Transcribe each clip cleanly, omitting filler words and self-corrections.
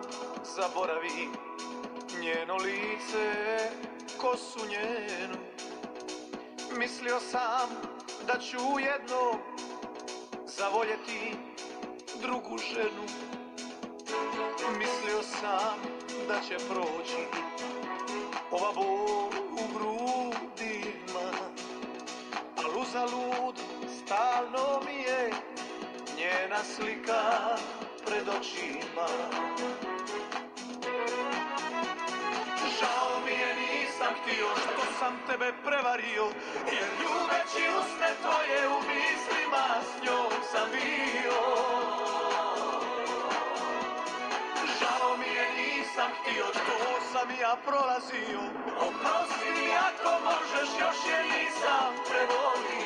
sam, zaboravi njeno lice, kosu njenu. Mislio sam da ću jednom zavoljeti drugu ženu. Mislio sam da će proći ova bol u grudima, al uzalud stalno mi je njena slika pred očima. Žao mi je, nisam htio što sam tebe prevario, jer ljubeći usne tvoje u mislima s njom sam bio. Žao mi je, nisam htio, to sam ja prolazio. Oprosti mi ako možeš, još je nisam prevolio.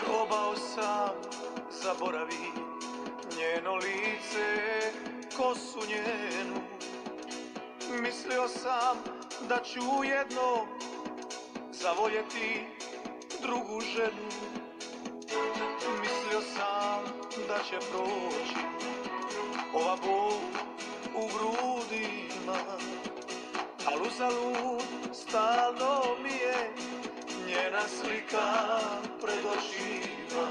Probao sam, zaboravi njeno lice, kosu njenu. Mislio sam da ću jednom zavoljeti drugu ženu. Mislio sam da će proći ova bol u grudima, al uzalud stalno mi je njena slika pred očima.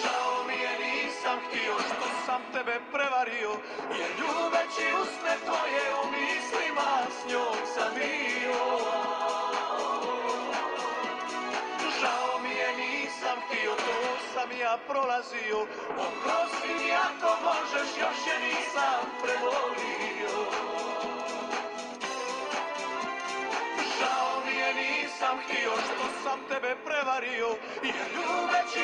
Žao mi je, nisam htio što sam tebe prevario, jer ljubeći usne tvoje u mislima s njom sam bio. Žao mi je, nisam htio, to sam ja prolazio. Oprosti mi ako možeš, još je nisam prevolio. Žao mi je, nisam htio što sam tebe prevario, jer ljubeći